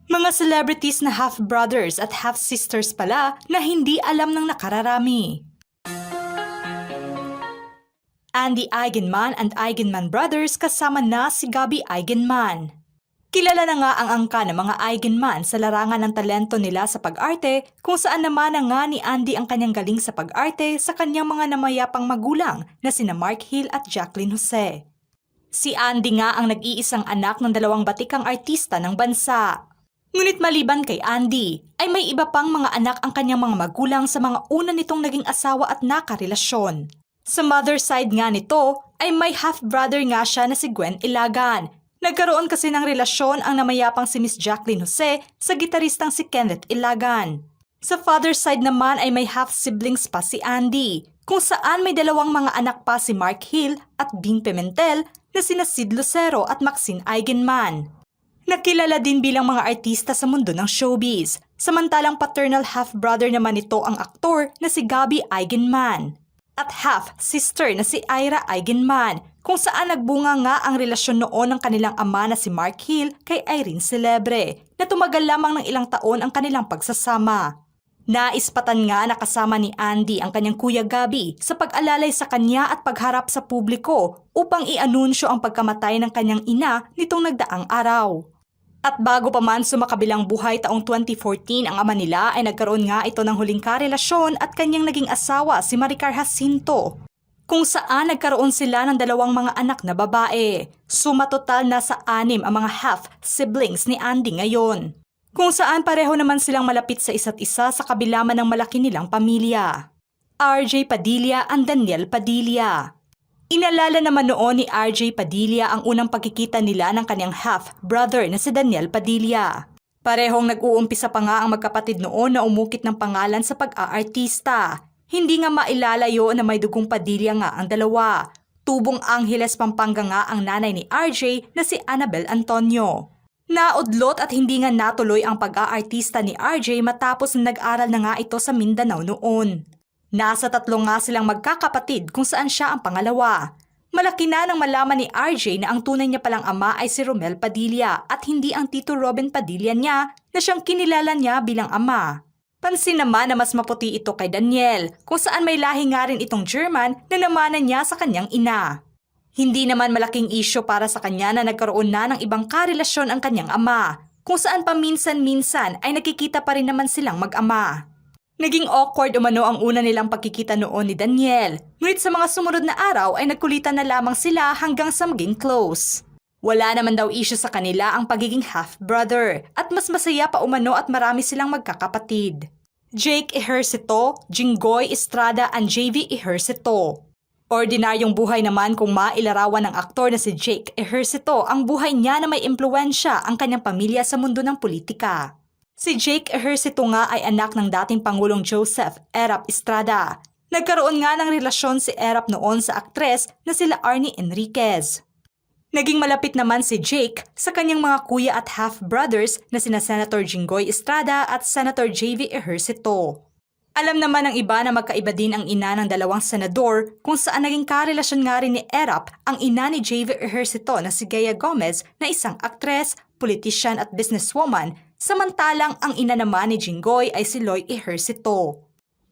Mga celebrities na half-brothers at half-sisters pala na hindi alam ng nakararami. Andy Eigenman and Eigenman Brothers kasama na si Gabby Eigenman. Kilala na nga ang angka ng mga Eigenman sa larangan ng talento nila sa pag-arte, kung saan naman na nga ni Andy ang kanyang galing sa pag-arte sa kanyang mga namayapang magulang na sina Mark Hill at Jacqueline Jose. Si Andy nga ang nag-iisang anak ng dalawang batikang artista ng bansa. Ngunit maliban kay Andy, ay may iba pang mga anak ang kanyang mga magulang sa mga una nitong naging asawa at nakarelasyon. Sa mother side nga nito, ay may half-brother nga siya na si Gwen Ilagan. Nagkaroon kasi ng relasyon ang namayapang si Miss Jacqueline Jose sa gitaristang si Kenneth Ilagan. Sa father side naman ay may half-siblings pa si Andy, kung saan may dalawang mga anak pa si Mark Hill at Bing Pimentel na sina Sid Lucero at Maxine Eigenman. Nakilala din bilang mga artista sa mundo ng showbiz, samantalang paternal half-brother naman ito ang aktor na si Gabby Eigenman at half-sister na si Ira Eigenman, kung saan nagbunga nga ang relasyon noon ng kanilang ama na si Mark Hill kay Irene Celebre na tumagal lamang ng ilang taon ang kanilang pagsasama. Naispatan nga na kasama ni Andy ang kanyang kuya Gabby sa pag-alalay sa kanya at pagharap sa publiko upang i-anunsyo ang pagkamatay ng kanyang ina nitong nagdaang araw. At bago pa man sumakabilang buhay taong 2014 ang ama nila ay nagkaroon nga ito ng huling karelasyon at kanyang naging asawa si Maricar Jacinto, kung saan nagkaroon sila ng dalawang mga anak na babae. Suma total na sa 6 ang mga half-siblings ni Andy ngayon, kung saan pareho naman silang malapit sa isa't isa sa kabila man ng malaki nilang pamilya. RJ Padilla and Daniel Padilla. Inalala naman noon ni RJ Padilla ang unang pagkikita nila ng kanyang half-brother na si Daniel Padilla. Parehong nag-uumpisa pa nga ang magkapatid noon na umukit ng pangalan sa pag-aartista. Hindi nga mailalayo na may dugong Padilla nga ang dalawa. Tubong Angeles, Pampanga nga ang nanay ni RJ na si Annabel Antonio. Naudlot at hindi nga natuloy ang pag-aartista ni RJ matapos na nag-aral na nga ito sa Mindanao noon. Nasa 3 nga silang magkakapatid kung saan siya ang pangalawa. Malaki na nang malaman ni RJ na ang tunay niya palang ama ay si Romel Padilla at hindi ang Tito Robin Padilla niya na siyang kinilala niya bilang ama. Pansin naman na mas maputi ito kay Daniel, kung saan may lahi nga rin itong German na namanan niya sa kanyang ina. Hindi naman malaking isyo para sa kanya na nagkaroon na ng ibang karelasyon ang kanyang ama, kung saan paminsan-minsan ay nakikita pa rin naman silang mag-ama. Naging awkward umano ang una nilang pagkikita noon ni Daniel, ngunit sa mga sumunod na araw ay nagkulitan na lamang sila hanggang sa maging close. Wala naman daw issue sa kanila ang pagiging half-brother at mas masaya pa umano at marami silang magkakapatid. Jake Ejercito, Jinggoy Estrada and JV Ejercito. Ordinaryong buhay naman kung mailarawan ng aktor na si Jake Ejercito ang buhay niya na may impluwensya ang kanyang pamilya sa mundo ng politika. Si Jake Ejercito nga ay anak ng dating Pangulong Joseph Erap Estrada. Nagkaroon nga ng relasyon si Erap noon sa aktres na sila Arnie Enriquez. Naging malapit naman si Jake sa kanyang mga kuya at half-brothers na sina Senator Jinggoy Estrada at Senator JV Ejercito. Alam naman ng iba na magkaiba din ang ina ng dalawang senador, kung saan naging karelasyon nga rin ni Erap ang ina ni JV Ejercito na si Gaya Gomez na isang aktres, politician at businesswoman, samantalang ang ina naman ni Jinggoy ay si Loy Ejercito.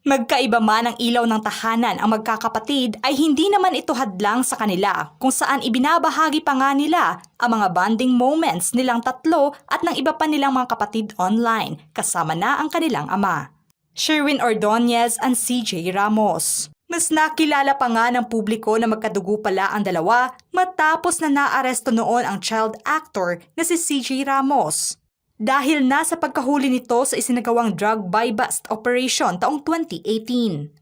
Magkaiba man ang ilaw ng tahanan ang magkakapatid ay hindi naman ito hadlang sa kanila, kung saan ibinabahagi pa nga nila ang mga bonding moments nilang tatlo at ng iba pa nilang mga kapatid online, kasama na ang kanilang ama. Sherwin Ordonez and CJ Ramos. Mas nakilala pa nga ng publiko na magkadugo pala ang dalawa matapos na naaresto noon ang child actor na si CJ Ramos, dahil nasa pagkahuli nito sa isinagawang drug buy-bust operation taong 2018.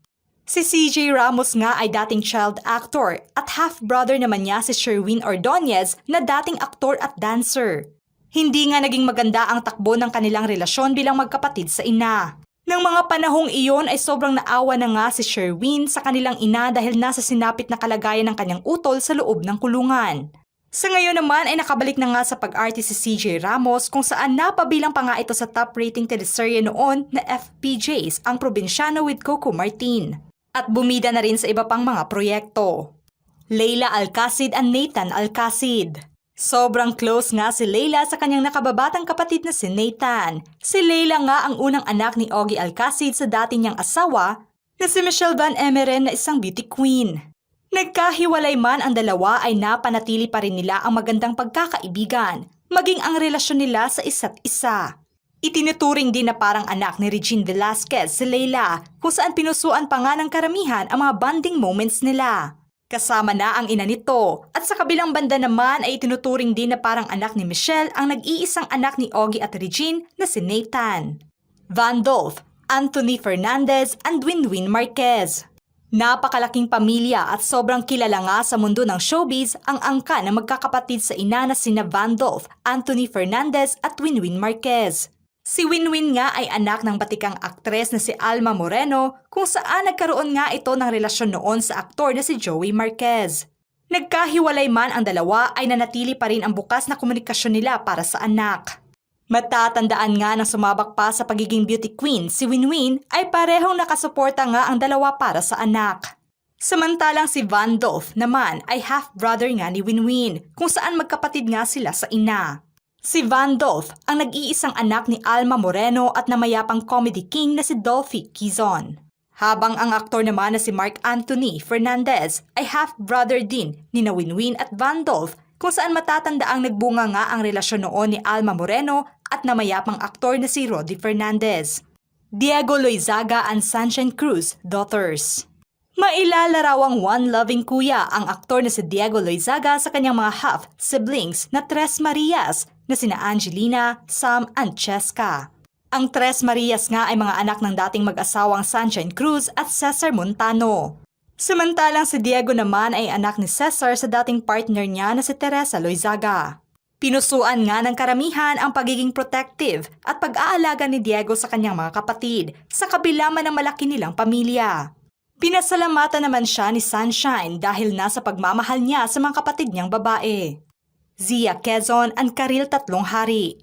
Si CJ Ramos nga ay dating child actor at half-brother naman niya si Sherwin Ordonez na dating aktor at dancer. Hindi nga naging maganda ang takbo ng kanilang relasyon bilang magkapatid sa ina. Nang mga panahong iyon ay sobrang naawa na nga si Sherwin sa kanilang ina dahil nasa sinapit na kalagayan ng kanyang utol sa loob ng kulungan. Sa ngayon naman ay nakabalik na nga sa pag-arte si CJ Ramos, kung saan napabilang pa nga ito sa top rating teleserye noon na FPJs, ang Probinsyano with Coco Martin. At bumida na rin sa iba pang mga proyekto. Leila Alcacid and Nathan Alcacid. Sobrang close nga si Leila sa kanyang nakababatang kapatid na si Nathan. Si Leila nga ang unang anak ni Ogie Alcacid sa dati niyang asawa na si Michelle Van Emeren na isang beauty queen. Nagkahiwalay man ang dalawa ay napanatili pa rin nila ang magandang pagkakaibigan, maging ang relasyon nila sa isa't isa. Itinuturing din na parang anak ni Regine Velasquez si Leila, kung saan pinusuan pa nga ng karamihan ang mga bonding moments nila. Kasama na ang ina nito, at sa kabilang banda naman ay itinuturing din na parang anak ni Michelle ang nag-iisang anak ni Ogie at Regine na si Nathan. Vandolph, Anthony Fernandez, and Winwin Marquez. Napakalaking pamilya at sobrang kilala nga sa mundo ng showbiz ang angka na magkakapatid sa ina na sina Vandolph, Anthony Fernandez at Winwin Marquez. Si Winwin nga ay anak ng batikang aktres na si Alma Moreno, kung saan nagkaroon nga ito ng relasyon noon sa aktor na si Joey Marquez. Nagkahiwalay man ang dalawa ay nanatili pa rin ang bukas na komunikasyon nila para sa anak. Matatandaan nga na sumabak pa sa pagiging beauty queen si Winwin ay parehong nakasuporta nga ang dalawa para sa anak. Samantalang si Vandolph naman ay half-brother nga ni Winwin, kung saan magkapatid nga sila sa ina. Si Vandolph ang nag-iisang anak ni Alma Moreno at namayapang comedy king na si Dolphy Quezon. Habang ang aktor naman na si Mark Anthony Fernandez ay half-brother din ni na Winwin at Vandolph, kung saan matatandaang nagbunga nga ang relasyon noon ni Alma Moreno at namayapang aktor na si Roddy Fernandez. Diego Loizaga and Sunshine Cruz, daughters. Mailalarawang one-loving kuya ang aktor na si Diego Loizaga sa kanyang mga half-siblings na Tres Marias na sina Angelina, Sam, and Cheska. Ang Tres Marias nga ay mga anak ng dating mag-asawang Sunshine Cruz at Cesar Montano. Samantalang si Diego naman ay anak ni Cesar sa dating partner niya na si Teresa Loizaga. Pinusuan nga ng karamihan ang pagiging protective at pag-aalaga ni Diego sa kanyang mga kapatid sa kabila man ng malaki nilang pamilya. Pinasalamatan naman siya ni Sunshine dahil nasa pagmamahal niya sa mga kapatid niyang babae. Zia Quezon and Karil Tatlong Hari.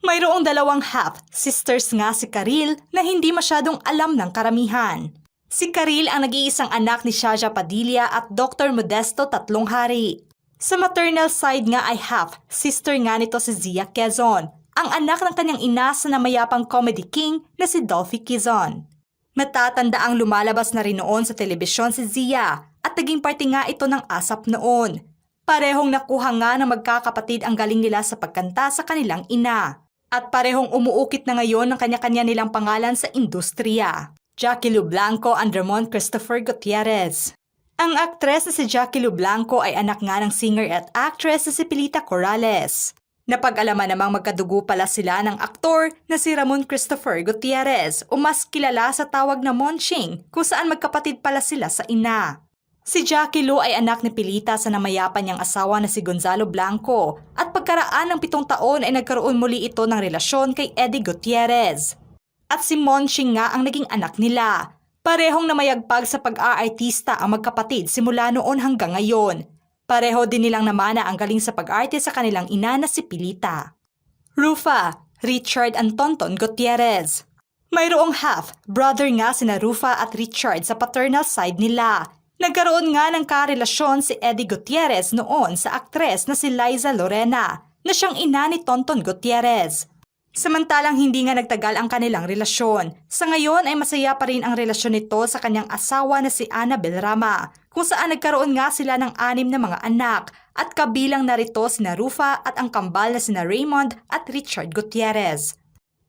Mayroong dalawang half-sisters nga si Karil na hindi masyadong alam ng karamihan. Si Karil ang nag-iisang anak ni Shaja Padilla at Dr. Modesto Tatlong Hari. Sa maternal side nga ay half-sister nga nito si Zia Quezon, ang anak ng kanyang ina sa namayapang comedy king na si Dolphy Quezon. Matatandaang lumalabas na rin noon sa telebisyon si Zia at naging parte nga ito ng ASAP noon. Parehong nakuha nga ng magkakapatid ang galing nila sa pagkanta sa kanilang ina. At parehong umuukit na ngayon ng kanya-kanya nilang pangalan sa industriya. Jackie Lu Blanco and Ramon Christopher Gutierrez. Ang aktres na si Jackie Lu Blanco ay anak nga ng singer at actress na si Pilita Corrales. Napag-alaman namang magkadugo pala sila ng aktor na si Ramon Christopher Gutierrez o mas kilala sa tawag na Monching, kung saan magkapatid pala sila sa ina. Si Jackie Lu ay anak ni Pilita sa namayapan niyang asawa na si Gonzalo Blanco at pagkaraan ng 7 taon ay nagkaroon muli ito ng relasyon kay Eddie Gutierrez. At si Monching nga ang naging anak nila. Parehong namayagpag sa pag-aartista ang magkapatid simula noon hanggang ngayon. Pareho din nilang namana ang galing sa pag-arte sa kanilang ina na si Pilita. Rufa, Richard and Tonton Gutierrez. Mayroong half-brother nga sina Rufa at Richard sa paternal side nila. Nagkaroon nga ng karelasyon si Eddie Gutierrez noon sa aktres na si Liza Lorena na siyang ina ni Tonton Gutierrez. Samantalang hindi nga nagtagal ang kanilang relasyon. Sa ngayon ay masaya pa rin ang relasyon nito sa kanyang asawa na si Annabel Rama, kung saan nagkaroon nga sila ng 6 na mga anak at kabilang narito sina Rufa at ang kambal na sina Raymond at Richard Gutierrez.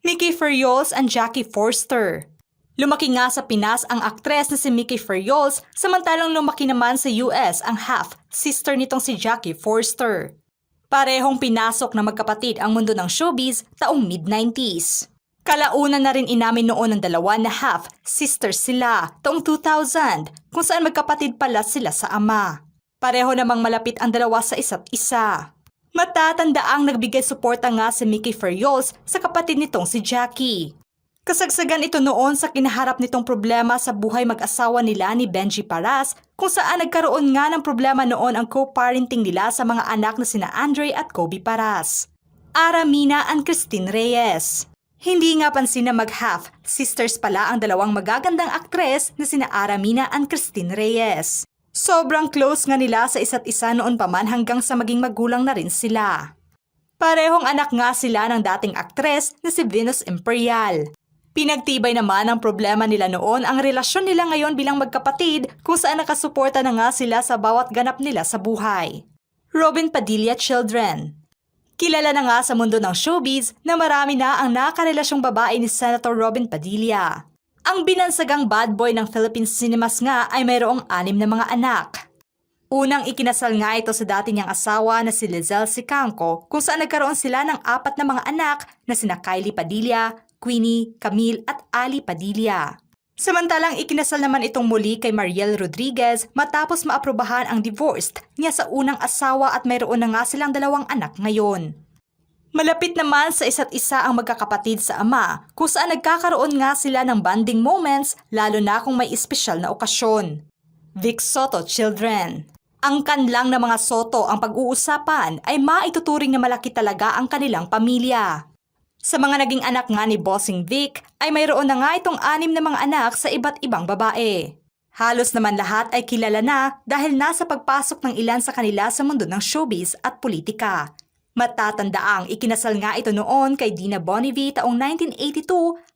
Mickey Ferriols and Jackie Forster. Lumaki nga sa Pinas ang aktres na si Mickey Ferriols, samantalang lumaki naman sa US ang half-sister nitong si Jackie Forster. Parehong pinasok na magkapatid ang mundo ng showbiz taong mid-90s. Kalaunan na rin inamin noon ng dalawa na half-sisters sila taong 2000, kung saan magkapatid pala sila sa ama. Pareho namang malapit ang dalawa sa isa't isa. Matatandaang nagbigay suporta nga si Mickey Ferriols sa kapatid nitong si Jackie. Kasagsagan ito noon sa kinaharap nitong problema sa buhay mag-asawa nila ni Benji Paras, kung saan nagkaroon nga ng problema noon ang co-parenting nila sa mga anak na sina Andre at Kobe Paras. Aramina and Christine Reyes. Hindi nga pansin na mag-half-sisters pala ang dalawang magagandang aktres na sina Aramina and Christine Reyes. Sobrang close nga nila sa isa't isa noon pa man hanggang sa maging magulang na rin sila. Parehong anak nga sila ng dating aktres na si Venus Imperial. Pinagtibay naman ang problema nila noon ang relasyon nila ngayon bilang magkapatid kung saan nakasuporta na nga sila sa bawat ganap nila sa buhay. Robin Padilla Children. Kilala na nga sa mundo ng showbiz na marami na ang nakarelasyong babae ni Senator Robin Padilla. Ang binansagang bad boy ng Philippine cinemas nga ay mayroong 6 na mga anak. Unang ikinasal nga ito sa dati niyang asawa na si Lizelle Sicangco kung saan nagkaroon sila ng 4 na mga anak na sina Kylie Padilla, Queenie, Camille at Ali Padilla. Samantalang ikinasal naman itong muli kay Mariel Rodriguez matapos maaprubahan ang divorce niya sa unang asawa at mayroon na nga silang 2 anak ngayon. Malapit naman sa isa't isa ang magkakapatid sa ama kung saan nagkakaroon nga sila ng bonding moments lalo na kung may espesyal na okasyon. Vic Soto Children. Ang kanlang na mga Soto ang pag-uusapan ay maituturing na malaki talaga ang kanilang pamilya. Sa mga naging anak nga ni Bossing Vic ay mayroon na nga itong 6 na mga anak sa iba't ibang babae. Halos naman lahat ay kilala na dahil nasa pagpasok ng ilan sa kanila sa mundo ng showbiz at politika. Matatandaang ikinasal nga ito noon kay Dina Bonnevie taong 1982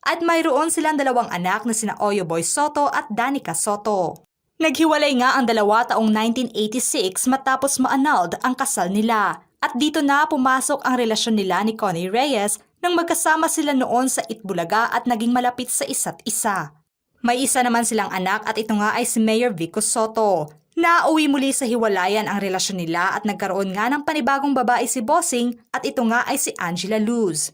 at mayroon silang 2 anak na sina Oyo Boy Soto at Danica Soto. Naghiwalay nga ang dalawa taong 1986 matapos ma-annulled ang kasal nila at dito na pumasok ang relasyon nila ni Connie Reyes nang magkasama sila noon sa Itbulaga at naging malapit sa isa't isa. May isa naman silang anak at ito nga ay si Mayor Vico Soto. Nauwi muli sa hiwalayan ang relasyon nila at nagkaroon nga ng panibagong babae si Bossing at ito nga ay si Angela Luz.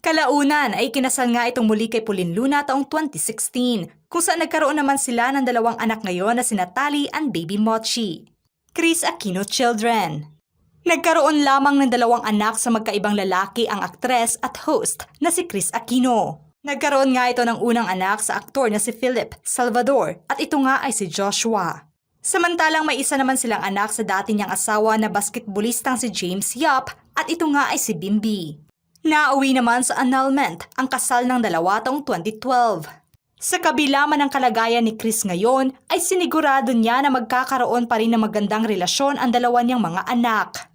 Kalaunan ay kinasal nga itong muli kay Pauline Luna taong 2016 kung saan nagkaroon naman sila ng 2 anak ngayon na si Natalie and Baby Mochi. Chris Aquino Children. Nagkaroon lamang ng 2 anak sa magkaibang lalaki ang aktres at host na si Chris Aquino. Nagkaroon nga ito ng unang anak sa aktor na si Philip Salvador at ito nga ay si Joshua. Samantalang may isa naman silang anak sa dati niyang asawa na basketballistang si James Yap at ito nga ay si Bimbi. Nauwi naman sa annulment ang kasal ng 2 taong 2012. Sa kabila man ng kalagayan ni Chris ngayon ay sinigurado niya na magkakaroon pa rin ng magandang relasyon ang 2 niyang mga anak.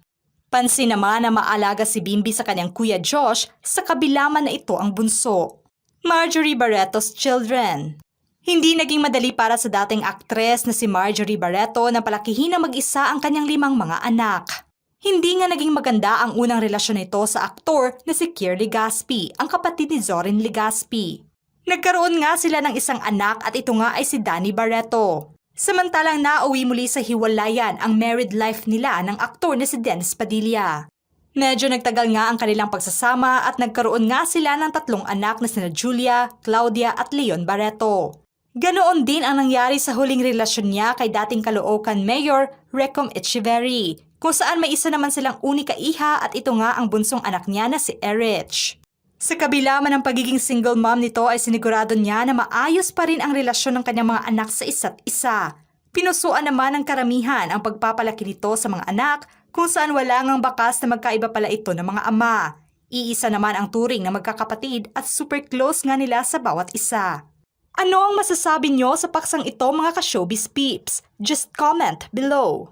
Pansin naman na maalaga si Bimbi sa kanyang kuya Josh sa kabila man na ito ang bunso. Marjorie Barreto's Children. Hindi naging madali para sa dating aktres na si Marjorie Barreto na palakihin na mag-isa ang kanyang 5 mga anak. Hindi nga naging maganda ang unang relasyon nito sa aktor na si Kier Legaspi, ang kapatid ni Zorin Legaspi. Nagkaroon nga sila ng isang anak at ito nga ay si Danny Barreto. Samantalang nauwi muli sa hiwalayan ang married life nila ng aktor na si Dennis Padilla. Medyo nagtagal nga ang kanilang pagsasama at nagkaroon nga sila ng 3 anak na sina Julia, Claudia at Leon Barreto. Ganoon din ang nangyari sa huling relasyon niya kay dating Caloocan Mayor Recom Echeverry, kung saan may isa naman silang unika iha at ito nga ang bunsong anak niya na si Erich. Sa kabila man ng pagiging single mom nito ay sinigurado niya na maayos pa rin ang relasyon ng kanyang mga anak sa isa't isa. Pinusuan naman ng karamihan ang pagpapalaki nito sa mga anak kung saan wala ngang bakas na magkaiba pala ito ng mga ama. Iisa naman ang turing na magkakapatid at super close nga nila sa bawat isa. Ano ang masasabi nyo sa paksang ito mga ka-showbiz peeps? Just comment below.